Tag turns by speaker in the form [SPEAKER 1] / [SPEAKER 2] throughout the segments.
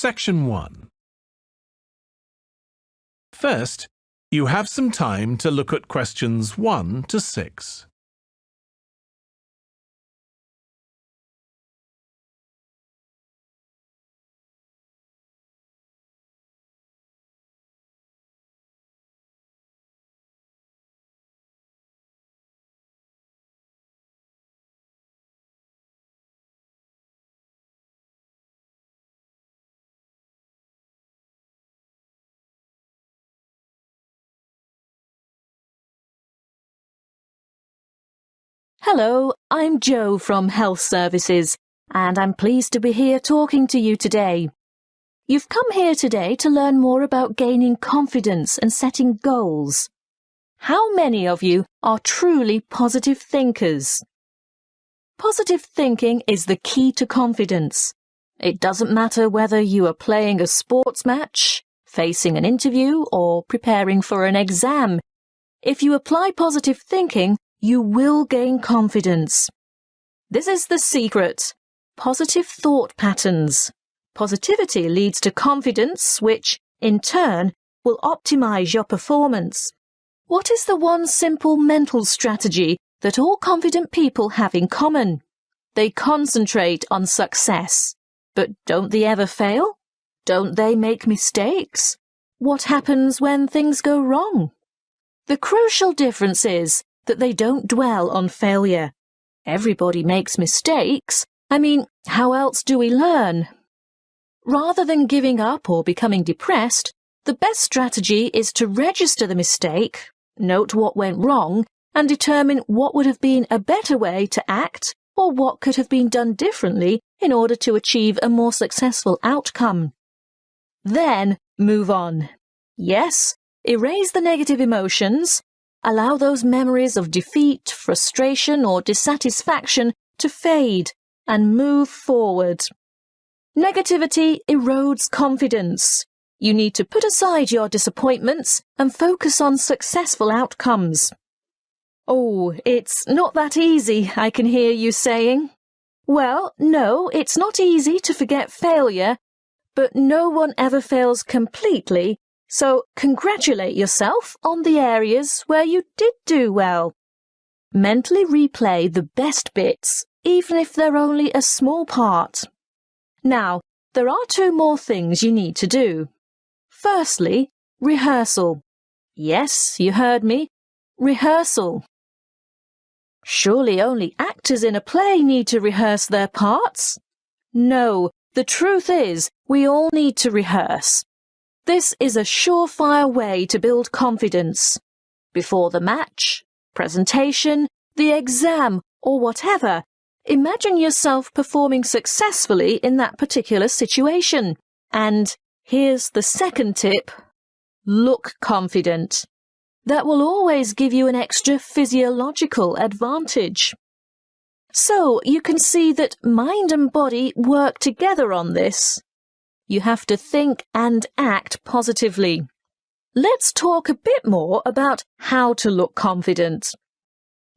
[SPEAKER 1] Section 1. First, you have some time to look at questions 1 to 6.
[SPEAKER 2] Hello, I'm Jo from Health Services, and I'm pleased to be here talking to you today. You've come here today to learn more about gaining confidence and setting goals. How many of you are truly positive thinkers? Positive thinking is the key to confidence. It doesn't matter whether you are playing a sports match, facing an interview, or preparing for an exam. If you apply positive thinking, you will gain confidence. This is the secret. Positive thought patterns. Positivity leads to confidence, which, in turn, will optimize your performance. What is the one simple mental strategy that all confident people have in common? They concentrate on success. But don't they ever fail? Don't they make mistakes? What happens when things go wrong? The crucial difference is that they don't dwell on failure. Everybody makes mistakes. How else do we learn? Rather than giving up or becoming depressed, the best strategy is to register the mistake, note what went wrong, and determine what would have been a better way to act or what could have been done differently in order to achieve a more successful outcome. Then move on. Yes, erase the negative emotions. Allow those memories of defeat, frustration, or dissatisfaction to fade and move forward. Negativity erodes confidence. You need to put aside your disappointments and focus on successful outcomes. Oh, it's not that easy, I can hear you saying. Well, no, it's not easy to forget failure, but no one ever fails completely. So congratulate yourself on the areas where you did do well. Mentally replay the best bits, even if they're only a small part. Now, there are 2 more things you need to do. Firstly, rehearsal. Yes, you heard me. Rehearsal. Surely only actors in a play need to rehearse their parts? No, the truth is we all need to rehearse. This is a surefire way to build confidence. Before the match, presentation, the exam, or whatever, imagine yourself performing successfully in that particular situation. And here's the second tip. Look confident. That will always give you an extra physiological advantage. So you can see that mind and body work together on this. You have to think and act positively. Let's talk a bit more about how to look confident.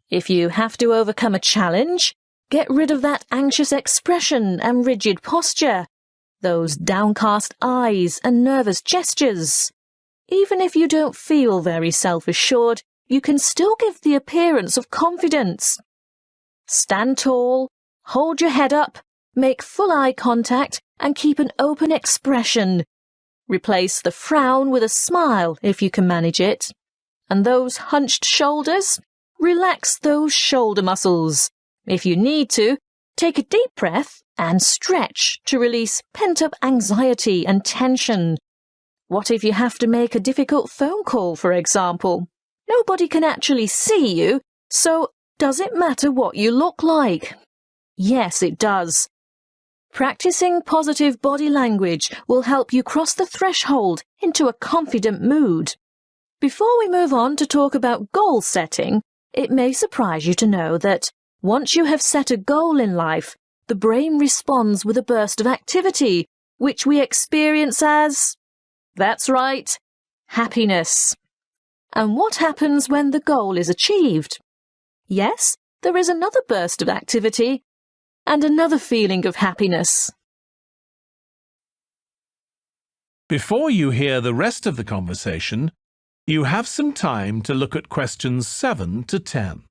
[SPEAKER 2] If you have to overcome a challenge, get rid of that anxious expression and rigid posture, those downcast eyes and nervous gestures. Even if you don't feel very self-assured, you can still give the appearance of confidence. Stand tall, hold your head up, make full eye contact, and keep an open expression. Replace the frown with a smile if you can manage it. And those hunched shoulders? Relax those shoulder muscles. If you need to, take a deep breath and stretch to release pent-up anxiety and tension. What if you have to make a difficult phone call, for example? Nobody can actually see you, so does it matter what you look like? Yes, it does. Practicing positive body language will help you cross the threshold into a confident mood. Before we move on to talk about goal setting, it may surprise you to know that once you have set a goal in life, the brain responds with a burst of activity, which we experience as, that's right, happiness. And what happens when the goal is achieved? Yes, there is another burst of activity and another feeling of happiness.
[SPEAKER 1] Before you hear the rest of the conversation, you have some time to look at questions 7 to 10.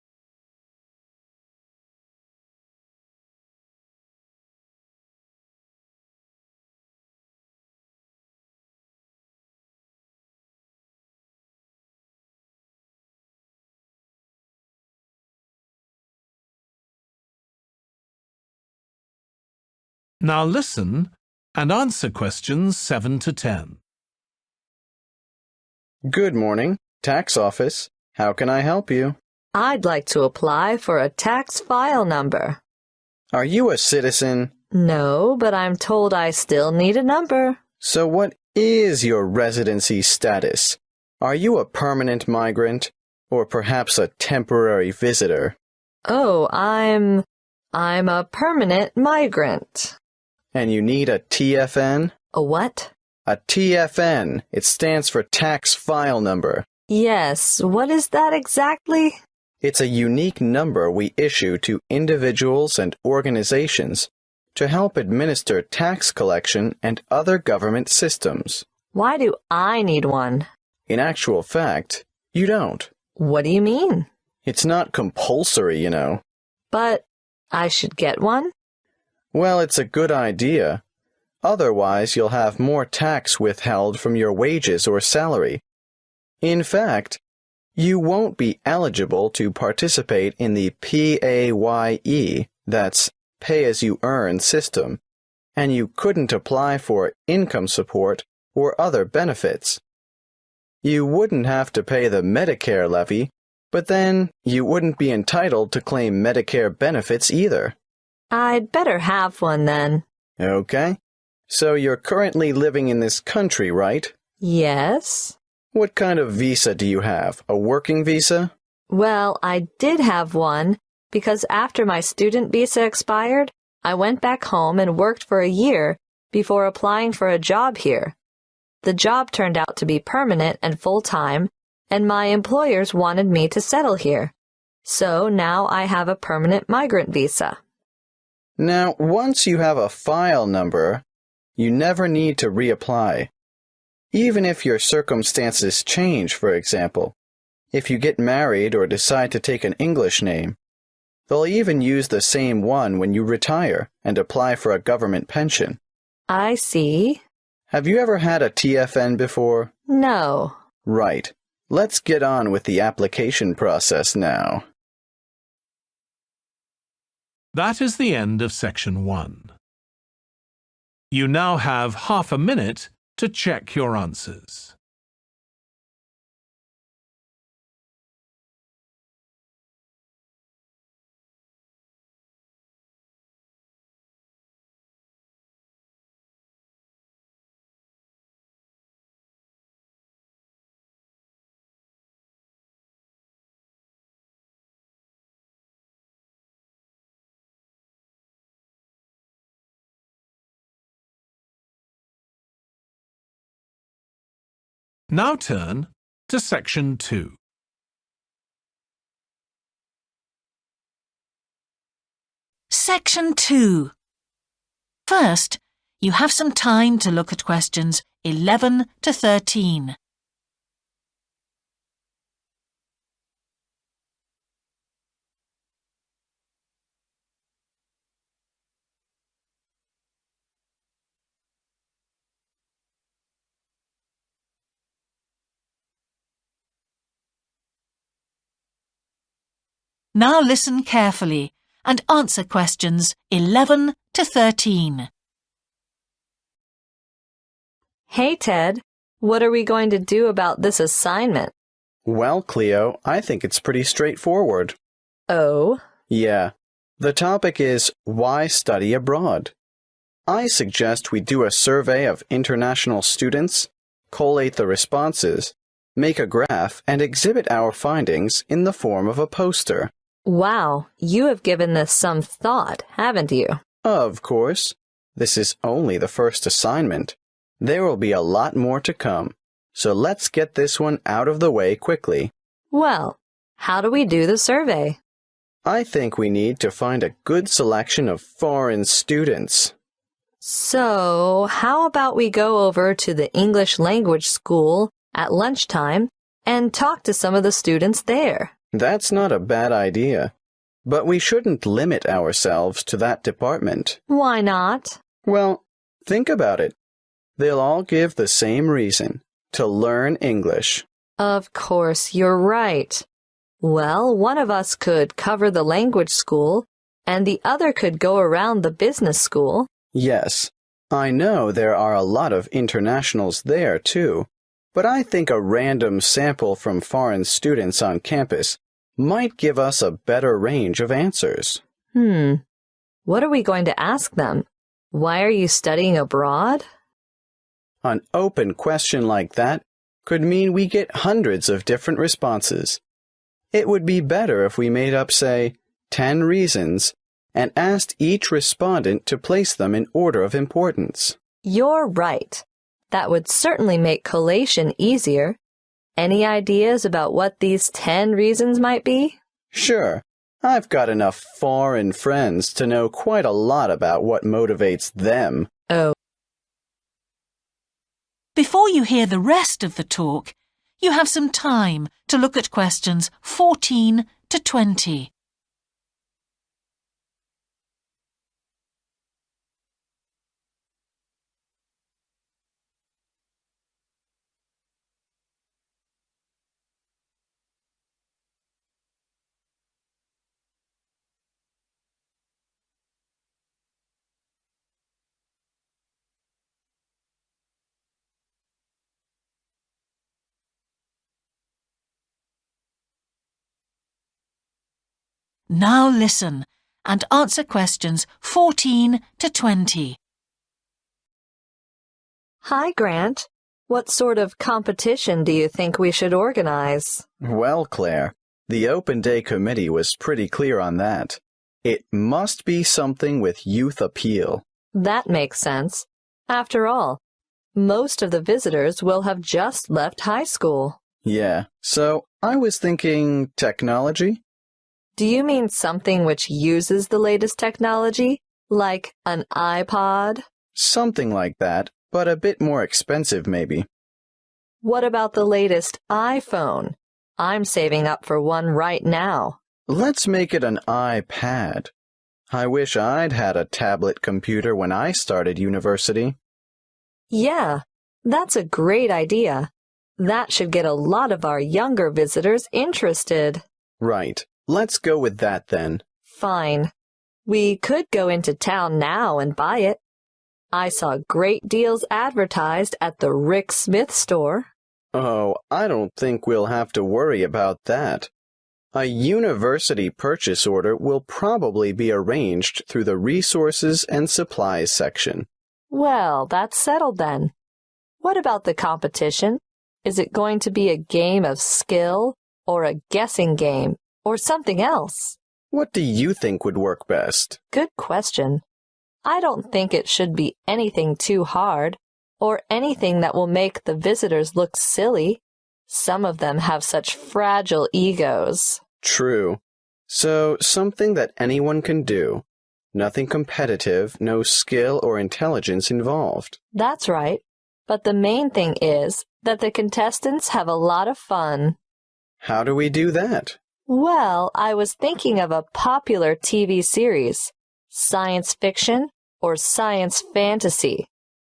[SPEAKER 1] Now listen and answer questions 7 to 10.
[SPEAKER 3] Good morning, tax office. How can I help you?
[SPEAKER 4] I'd like to apply for a tax file number.
[SPEAKER 3] Are you a citizen?
[SPEAKER 4] No, but I'm told I still need a number.
[SPEAKER 3] So what is your residency status? Are you a permanent migrant or perhaps a temporary visitor?
[SPEAKER 4] Oh, I'm a permanent migrant.
[SPEAKER 3] And you need a TFN?
[SPEAKER 4] A what?
[SPEAKER 3] A TFN. It stands for tax file number.
[SPEAKER 4] Yes, what is that exactly?
[SPEAKER 3] It's a unique number we issue to individuals and organizations to help administer tax collection and other government systems.
[SPEAKER 4] Why do I need one?
[SPEAKER 3] In actual fact, you don't.
[SPEAKER 4] What do you mean?
[SPEAKER 3] It's not compulsory, you know.
[SPEAKER 4] But I should get one?
[SPEAKER 3] Well, it's a good idea. Otherwise, you'll have more tax withheld from your wages or salary. In fact, you won't be eligible to participate in the PAYE, that's pay-as-you-earn system, and you couldn't apply for income support or other benefits. You wouldn't have to pay the Medicare levy, but then you wouldn't be entitled to claim Medicare benefits either.
[SPEAKER 4] I'd better have one then.
[SPEAKER 3] Okay. So you're currently living in this country, right?
[SPEAKER 4] Yes.
[SPEAKER 3] What kind of visa do you have? A working visa?
[SPEAKER 4] Well, I did have one because after my student visa expired, I went back home and worked for a year before applying for a job here. The job turned out to be permanent and full-time, and my employers wanted me to settle here. So now I have a permanent migrant visa.
[SPEAKER 3] Now, once you have a file number, you never need to reapply. Even if your circumstances change, for example, if you get married or decide to take an English name, they'll even use the same one when you retire and apply for a government pension.
[SPEAKER 4] I see.
[SPEAKER 3] Have you ever had a TFN before?
[SPEAKER 4] No.
[SPEAKER 3] Right. Let's get on with the application process now.
[SPEAKER 1] That is the end of section 1. You now have half a minute to check your answers. Now turn to section 2.
[SPEAKER 5] Section 2. First, you have some time to look at questions 11 to 13. Now listen carefully and answer questions 11 to 13.
[SPEAKER 4] Hey, Ted, what are we going to do about this assignment?
[SPEAKER 3] Well, Cleo, I think it's pretty straightforward.
[SPEAKER 4] Oh?
[SPEAKER 3] Yeah. The topic is why study abroad? I suggest we do a survey of international students, collate the responses, make a graph, and exhibit our findings in the form of a poster.
[SPEAKER 4] Wow, you have given this some thought, haven't you?
[SPEAKER 3] Of course. This is only the first assignment. There will be a lot more to come, so let's get this one out of the way quickly.
[SPEAKER 4] Well, how do we do the survey?
[SPEAKER 3] I think we need to find a good selection of foreign students.
[SPEAKER 4] So, how about we go over to the English language school at lunchtime and talk to some of the students there?
[SPEAKER 3] That's not a bad idea. But we shouldn't limit ourselves to that department.
[SPEAKER 4] Why not?
[SPEAKER 3] Well, think about it. They'll all give the same reason, to learn English.
[SPEAKER 4] Of course, you're right. Well, one of us could cover the language school, and the other could go around the business school.
[SPEAKER 3] Yes, I know there are a lot of internationals there, too. But I think a random sample from foreign students on campus might give us a better range of answers.
[SPEAKER 4] What are we going to ask them? Why are you studying abroad?
[SPEAKER 3] An open question like that could mean we get hundreds of different responses. It would be better if we made up, say, 10 reasons and asked each respondent to place them in order of importance.
[SPEAKER 4] You're right. That would certainly make collation easier. Any ideas about what these 10 reasons might be?
[SPEAKER 3] Sure. I've got enough foreign friends to know quite a lot about what motivates them.
[SPEAKER 4] Oh.
[SPEAKER 5] Before you hear the rest of the talk, you have some time to look at questions 14 to 20. Now listen and answer questions 14 to 20.
[SPEAKER 4] Hi, Grant. What sort of competition do you think we should organize?
[SPEAKER 3] Well, Claire, the Open Day Committee was pretty clear on that. It must be something with youth appeal.
[SPEAKER 4] That makes sense. After all, most of the visitors will have just left high school.
[SPEAKER 3] Yeah, so I was thinking technology?
[SPEAKER 4] Do you mean something which uses the latest technology, like an iPod?
[SPEAKER 3] Something like that, but a bit more expensive maybe.
[SPEAKER 4] What about the latest iPhone? I'm saving up for one right now.
[SPEAKER 3] Let's make it an iPad. I wish I'd had a tablet computer when I started university.
[SPEAKER 4] Yeah, that's a great idea. That should get a lot of our younger visitors interested.
[SPEAKER 3] Right. Let's go with that then.
[SPEAKER 4] Fine. We could go into town now and buy it. I saw great deals advertised at the Rick Smith store.
[SPEAKER 3] Oh, I don't think we'll have to worry about that. A university purchase order will probably be arranged through the resources and supplies section.
[SPEAKER 4] Well, that's settled then. What about the competition? Is it going to be a game of skill or a guessing game? Or something else?
[SPEAKER 3] What do you think would work best?
[SPEAKER 4] Good question. I don't think it should be anything too hard, or anything that will make the visitors look silly. Some of them have such fragile egos.
[SPEAKER 3] True. So, something that anyone can do. Nothing competitive, no skill or intelligence involved.
[SPEAKER 4] That's right. But the main thing is that the contestants have a lot of fun.
[SPEAKER 3] How do we do that?
[SPEAKER 4] Well, I was thinking of a popular TV series, science fiction or science fantasy.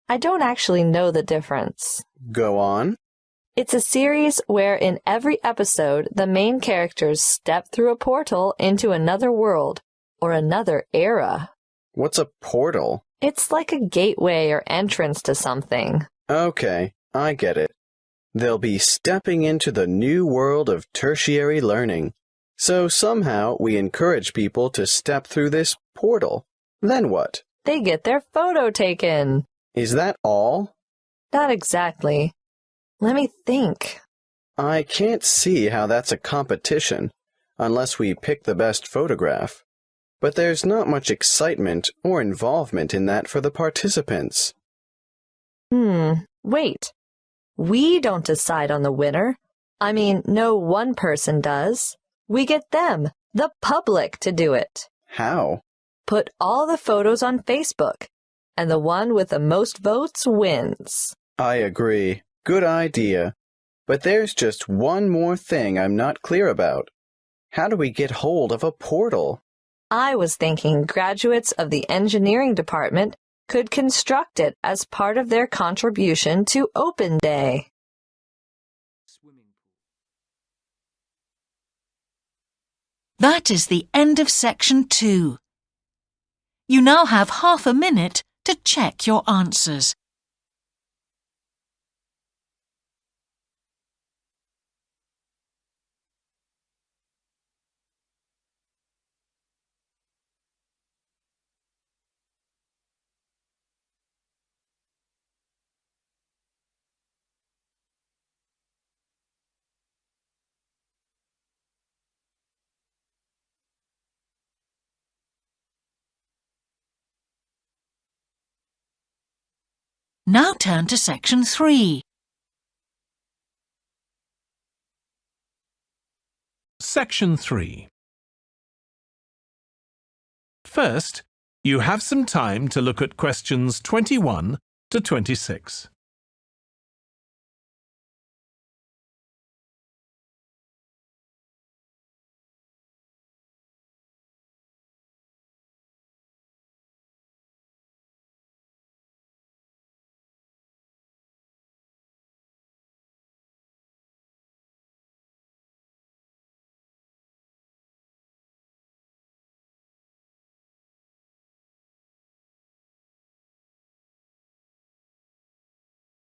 [SPEAKER 4] I don't actually know the difference.
[SPEAKER 3] Go on.
[SPEAKER 4] It's a series where in every episode the main characters step through a portal into another world or another era.
[SPEAKER 3] What's a portal?
[SPEAKER 4] It's like a gateway or entrance to something.
[SPEAKER 3] Okay, I get it. They'll be stepping into the new world of tertiary learning. So somehow we encourage people to step through this portal. Then what?
[SPEAKER 4] They get their photo taken.
[SPEAKER 3] Is that all?
[SPEAKER 4] Not exactly. Let me think.
[SPEAKER 3] I can't see how that's a competition, unless we pick the best photograph. But there's not much excitement or involvement in that for the participants.
[SPEAKER 4] Wait. We don't decide on the winner. I mean, no one person does. We get them, the public, to do it.
[SPEAKER 3] How?
[SPEAKER 4] Put all the photos on Facebook, and the one with the most votes wins.
[SPEAKER 3] I agree. Good idea. But there's just one more thing I'm not clear about. How do we get hold of a portal?
[SPEAKER 4] I was thinking graduates of the engineering department could construct it as part of their contribution to Open Day.
[SPEAKER 5] That is the end of section 2. You now have half a minute to check your answers. Now turn to section 3.
[SPEAKER 1] Section 3. First, you have some time to look at questions 21 to 26.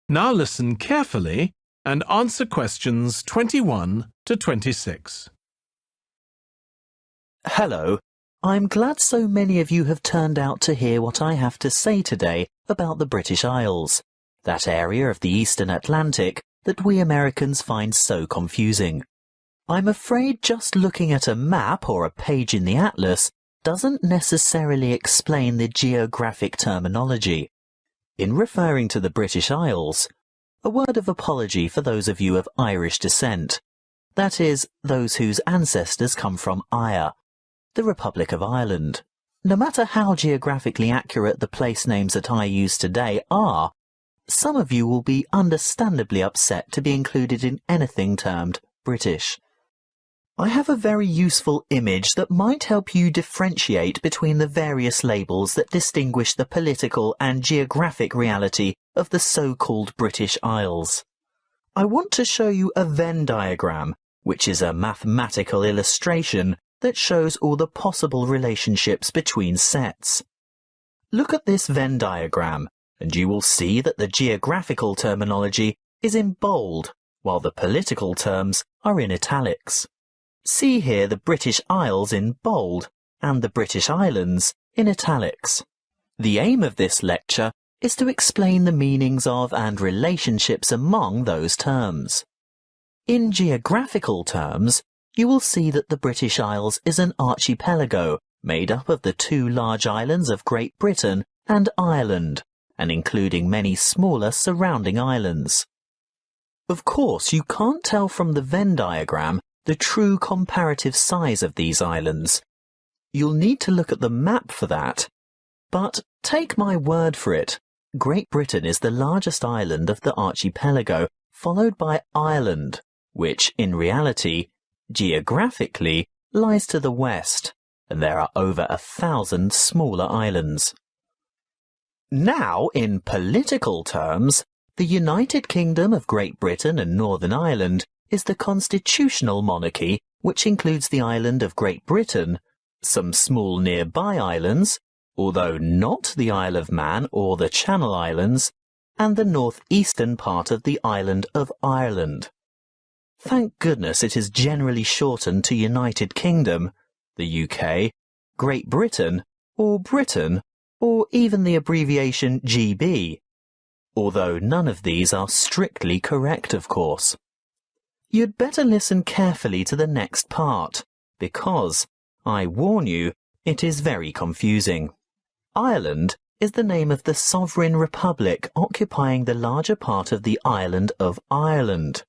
[SPEAKER 1] Now listen carefully and answer questions 21 to 26.
[SPEAKER 6] Hello. I'm glad so many of you have turned out to hear what I have to say today about the British Isles, that area of the Eastern Atlantic that we Americans find so confusing. I'm afraid just looking at a map or a page in the atlas doesn't necessarily explain the geographic terminology. In referring to the British Isles, a word of apology for those of you of Irish descent, that is, those whose ancestors come from Ire, the Republic of Ireland. No matter how geographically accurate the place names that I use today are, some of you will be understandably upset to be included in anything termed British. I have a very useful image that might help you differentiate between the various labels that distinguish the political and geographic reality of the so-called British Isles. I want to show you a Venn diagram, which is a mathematical illustration that shows all the possible relationships between sets. Look at this Venn diagram, and you will see that the geographical terminology is in bold, while the political terms are in italics. See here the British Isles in bold and the British Islands in italics. The aim of this lecture is to explain the meanings of and relationships among those terms. In geographical terms, you will see that the British Isles is an archipelago made up of the two large islands of Great Britain and Ireland, and including many smaller surrounding islands. Of course, you can't tell from the Venn diagram the true comparative size of these islands. You'll need to look at the map for that. But take my word for it, Great Britain is the largest island of the archipelago, followed by Ireland, which in reality, geographically, lies to the west, and there are over 1,000 smaller islands. Now, in political terms, the United Kingdom of Great Britain and Northern Ireland is the constitutional monarchy, which includes the island of Great Britain, some small nearby islands, although not the Isle of Man or the Channel Islands, and the northeastern part of the island of Ireland. Thank goodness it is generally shortened to United Kingdom, the UK, Great Britain, or even the abbreviation GB, although none of these are strictly correct, of course. You'd better listen carefully to the next part, because, I warn you, it is very confusing. Ireland is the name of the sovereign republic occupying the larger part of the island of Ireland.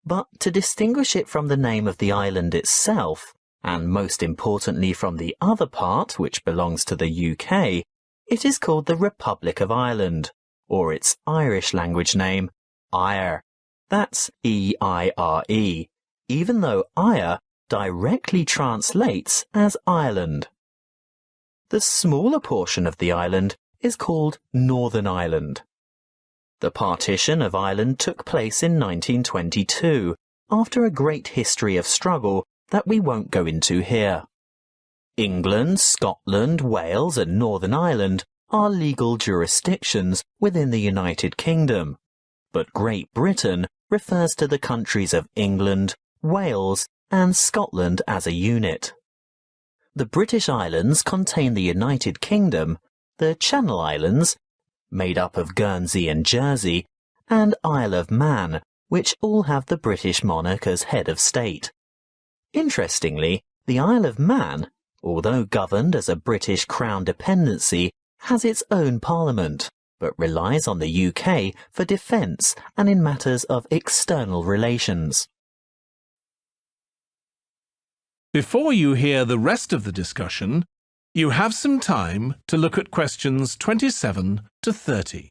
[SPEAKER 6] But to distinguish it from the name of the island itself, and most importantly from the other part, which belongs to the UK, It is called the Republic of Ireland, or its Irish language name, Ire. That's E-I-R-E, even though Ire directly translates as Ireland. The smaller portion of the island is called Northern Ireland. The partition of Ireland took place in 1922, after a great history of struggle that we won't go into here. England, Scotland, Wales and Northern Ireland are legal jurisdictions within the United Kingdom, but Great Britain refers to the countries of England, Wales and Scotland as a unit. The British Islands contain the United Kingdom, the Channel Islands, made up of Guernsey and Jersey, and Isle of Man, which all have the British monarch as head of state. Interestingly, the Isle of Man, although governed as a British Crown dependency, has its own parliament, but relies on the UK for defence and in matters of external relations.
[SPEAKER 1] Before you hear the rest of the discussion, you have some time to look at questions 27 to 30.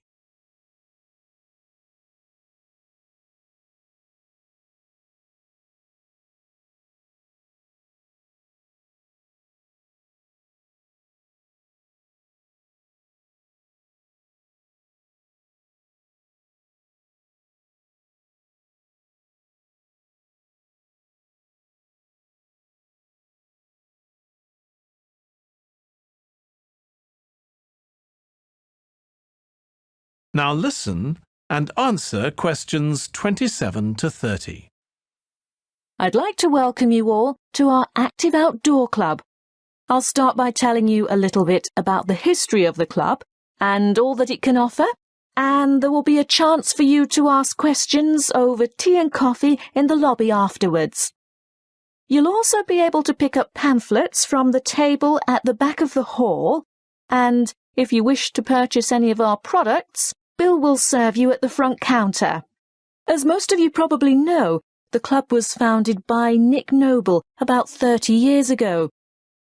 [SPEAKER 1] Now listen and answer questions 27 to 30.
[SPEAKER 2] I'd like to welcome you all to our Active Outdoor Club. I'll start by telling you a little bit about the history of the club and all that it can offer, and there will be a chance for you to ask questions over tea and coffee in the lobby afterwards. You'll also be able to pick up pamphlets from the table at the back of the hall, and if you wish to purchase any of our products, Bill will serve you at the front counter. As most of you probably know, the club was founded by Nick Noble about 30 years ago.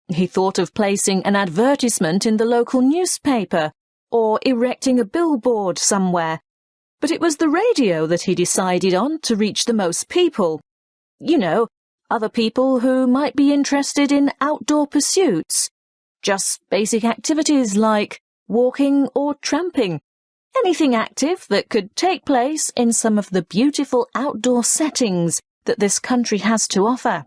[SPEAKER 2] He thought of placing an advertisement in the local newspaper or erecting a billboard somewhere, but it was the radio that he decided on to reach the most people. You know, other people who might be interested in outdoor pursuits, just basic activities like walking or tramping. Anything active that could take place in some of the beautiful outdoor settings that this country has to offer.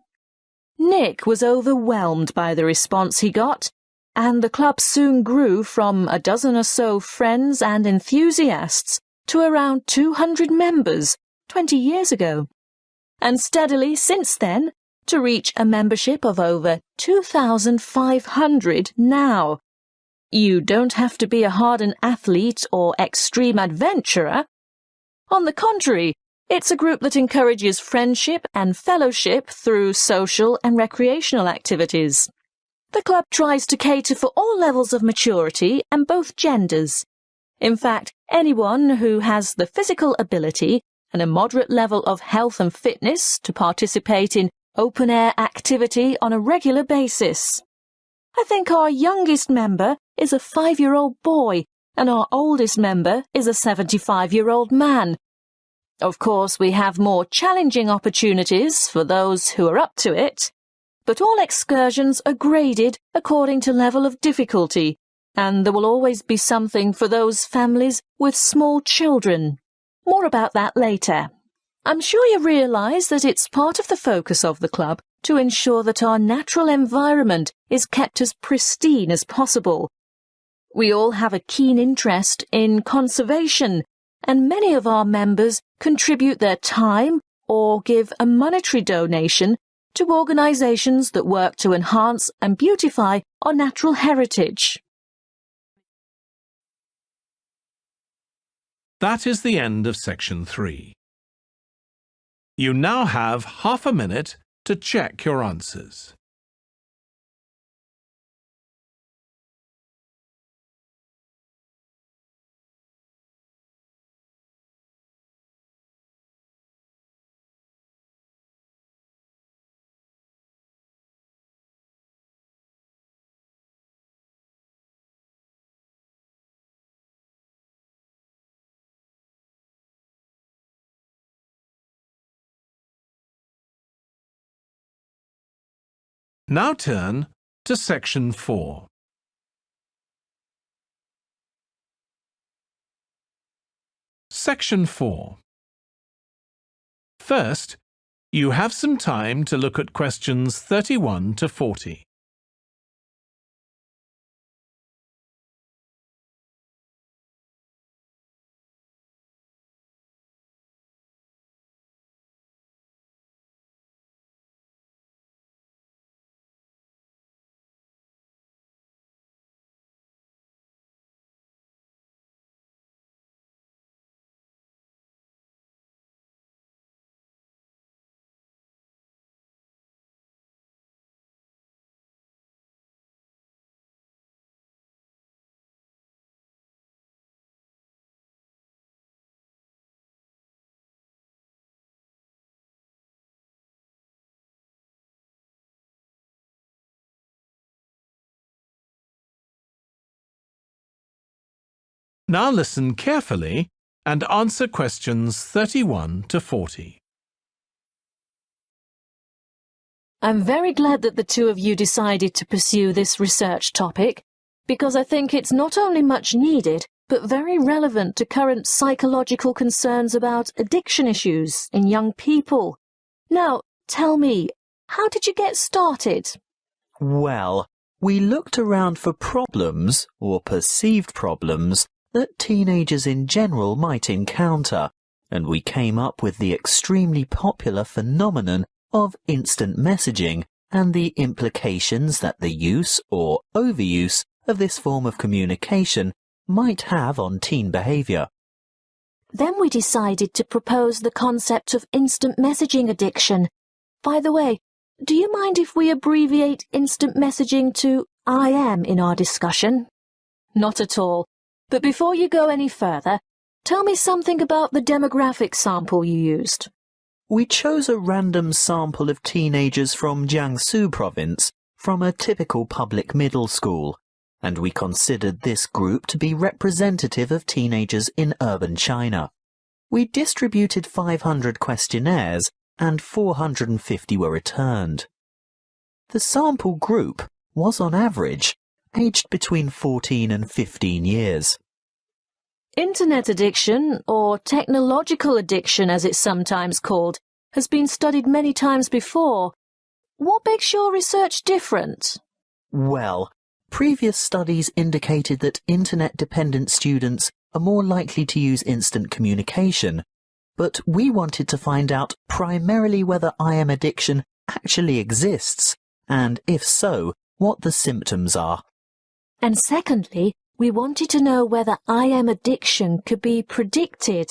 [SPEAKER 2] Nick was overwhelmed by the response he got, and the club soon grew from a dozen or so friends and enthusiasts to around 200 members 20 years ago, and steadily since then to reach a membership of over 2,500 now. You don't have to be a hardened athlete or extreme adventurer. On the contrary, it's a group that encourages friendship and fellowship through social and recreational activities. The club tries to cater for all levels of maturity and both genders. In fact, anyone who has the physical ability and a moderate level of health and fitness to participate in open-air activity on a regular basis. I think our youngest member is a 5-year-old boy, and our oldest member is a 75-year-old man. Of course, we have more challenging opportunities for those who are up to it, but all excursions are graded according to level of difficulty, and there will always be something for those families with small children. More about that later. I'm sure you realise that it's part of the focus of the club to ensure that our natural environment is kept as pristine as possible. We all have a keen interest in conservation, and many of our members contribute their time or give a monetary donation to organisations that work to enhance and beautify our natural heritage.
[SPEAKER 1] That is the end of section 3. You now have half a minute to check your answers. Now turn to Section 4. Section 4. First, you have some time to look at questions 31 to 40. Now listen carefully and answer questions 31 to 40.
[SPEAKER 2] I'm very glad that the two of you decided to pursue this research topic, because I think it's not only much needed, but very relevant to current psychological concerns about addiction issues in young people. Now, tell me, how did you get started?
[SPEAKER 6] Well, we looked around for problems, or perceived problems, that teenagers in general might encounter, and we came up with the extremely popular phenomenon of instant messaging and the implications that the use or overuse of this form of communication might have on teen behaviour.
[SPEAKER 2] Then we decided to propose the concept of instant messaging addiction. By the way, do you mind if we abbreviate instant messaging to IM in our discussion? Not at all. But before you go any further, tell me something about the demographic sample you used.
[SPEAKER 6] We chose a random sample of teenagers from Jiangsu province from a typical public middle school, and we considered this group to be representative of teenagers in urban China. We distributed 500 questionnaires and 450 were returned. The sample group was on average aged between 14 and 15 years.
[SPEAKER 2] Internet addiction, or technological addiction as it's sometimes called, has been studied many times before. What makes your research different?
[SPEAKER 6] Well, previous studies indicated that internet-dependent students are more likely to use instant communication, but we wanted to find out primarily whether IM addiction actually exists, and if so, what the symptoms are.
[SPEAKER 2] And secondly, we wanted to know whether IM addiction could be predicted.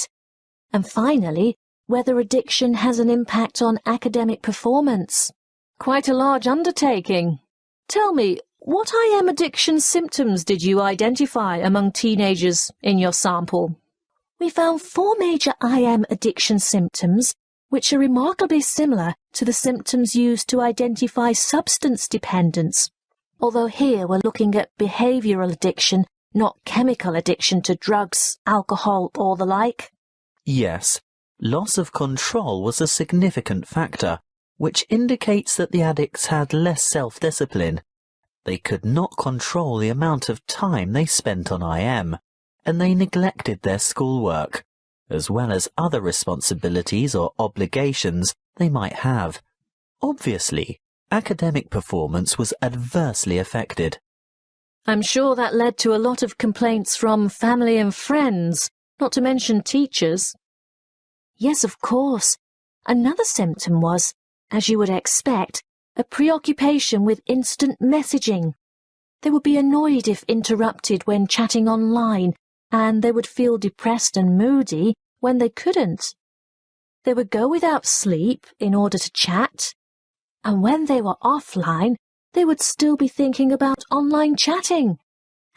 [SPEAKER 2] And finally, whether addiction has an impact on academic performance. Quite a large undertaking. Tell me, what IM addiction symptoms did you identify among teenagers in your sample? We found 4 major IM addiction symptoms, which are remarkably similar to the symptoms used to identify substance dependence. Although here we're looking at behavioural addiction, not chemical addiction to drugs, alcohol, or the like.
[SPEAKER 6] Yes, loss of control was a significant factor, which indicates that the addicts had less self-discipline. They could not control the amount of time they spent on IM, and they neglected their schoolwork, as well as other responsibilities or obligations they might have. Obviously, academic performance was adversely affected.
[SPEAKER 2] I'm sure that led to a lot of complaints from family and friends, not to mention teachers. Yes, of course. Another symptom was, as you would expect, a preoccupation with instant messaging. They would be annoyed if interrupted when chatting online, and they would feel depressed and moody when they couldn't. They would go without sleep in order to chat, and when they were offline, they would still be thinking about online chatting.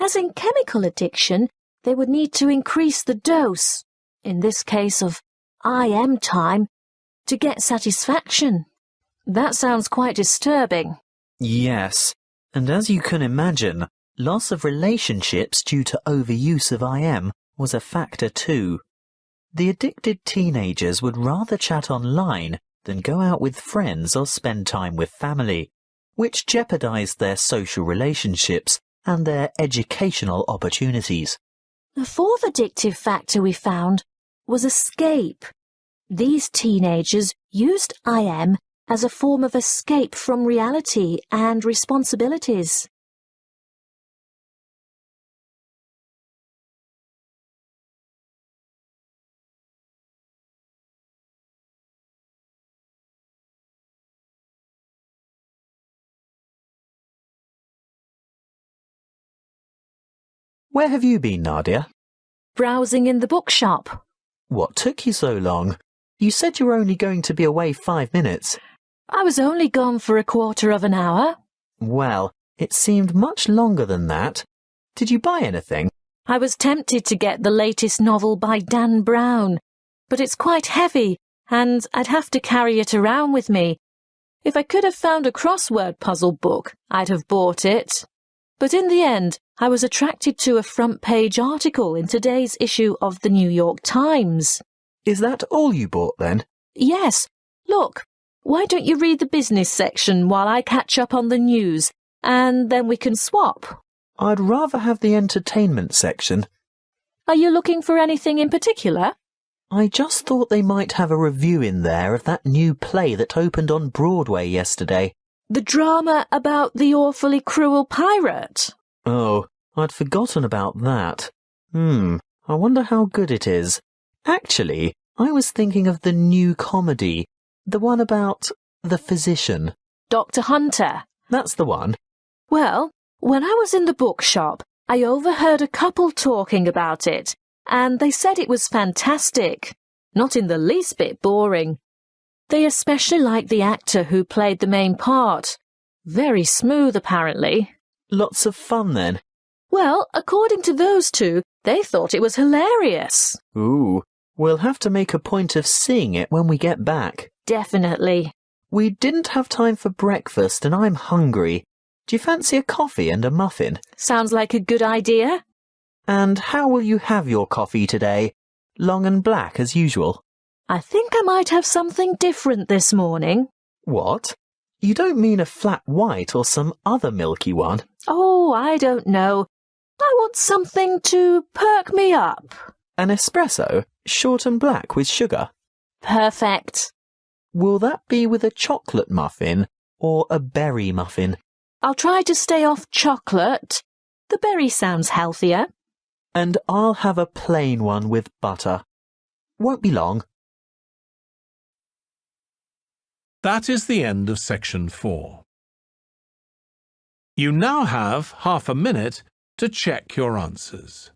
[SPEAKER 2] As in chemical addiction, they would need to increase the dose, in this case of IM time, to get satisfaction. That sounds quite disturbing.
[SPEAKER 6] Yes, and as you can imagine, loss of relationships due to overuse of IM was a factor too. The addicted teenagers would rather chat online than go out with friends or spend time with family, which jeopardized their social relationships and their educational opportunities.
[SPEAKER 2] The fourth addictive factor we found was escape. These teenagers used IM as a form of escape from reality and responsibilities.
[SPEAKER 6] Where have you been, Nadia?
[SPEAKER 2] Browsing in the bookshop.
[SPEAKER 6] What took you so long? You said you were only going to be away 5 minutes.
[SPEAKER 2] I was only gone for a quarter of an hour.
[SPEAKER 6] Well, it seemed much longer than that. Did you buy anything?
[SPEAKER 2] I was tempted to get the latest novel by Dan Brown, but it's quite heavy and I'd have to carry it around with me. If I could have found a crossword puzzle book, I'd have bought it. But in the end, I was attracted to a front-page article in today's issue of the New York Times.
[SPEAKER 6] Is that all you bought then?
[SPEAKER 2] Yes. Look, why don't you read the business section while I catch up on the news, and then we can swap?
[SPEAKER 6] I'd rather have the entertainment section.
[SPEAKER 2] Are you looking for anything in particular?
[SPEAKER 6] I just thought they might have a review in there of that new play that opened on Broadway yesterday.
[SPEAKER 2] The drama about the awfully cruel pirate.
[SPEAKER 6] Oh, I'd forgotten about that. I wonder how good it is. Actually, I was thinking of the new comedy, the one about the physician.
[SPEAKER 2] Dr. Hunter.
[SPEAKER 6] That's the one.
[SPEAKER 2] Well, when I was in the bookshop, I overheard a couple talking about it, and they said it was fantastic. Not in the least bit boring. They especially liked the actor who played the main part. Very smooth, apparently.
[SPEAKER 6] Lots of fun, then.
[SPEAKER 2] Well, according to those two, they thought it was hilarious.
[SPEAKER 6] Ooh, we'll have to make a point of seeing it when we get back.
[SPEAKER 2] Definitely.
[SPEAKER 6] We didn't have time for breakfast and I'm hungry. Do you fancy a coffee and a muffin?
[SPEAKER 2] Sounds like a good idea.
[SPEAKER 6] And how will you have your coffee today? Long and black as usual?
[SPEAKER 2] I think I might have something different this morning.
[SPEAKER 6] What? You don't mean a flat white or some other milky one?
[SPEAKER 2] Oh, I don't know. I want something to perk me up.
[SPEAKER 6] An espresso, short and black with sugar?
[SPEAKER 2] Perfect.
[SPEAKER 6] Will that be with a chocolate muffin or a berry muffin?
[SPEAKER 2] I'll try to stay off chocolate. The berry sounds healthier.
[SPEAKER 6] And I'll have a plain one with butter. Won't be long.
[SPEAKER 1] That is the end of section 4. You now have half a minute to check your answers.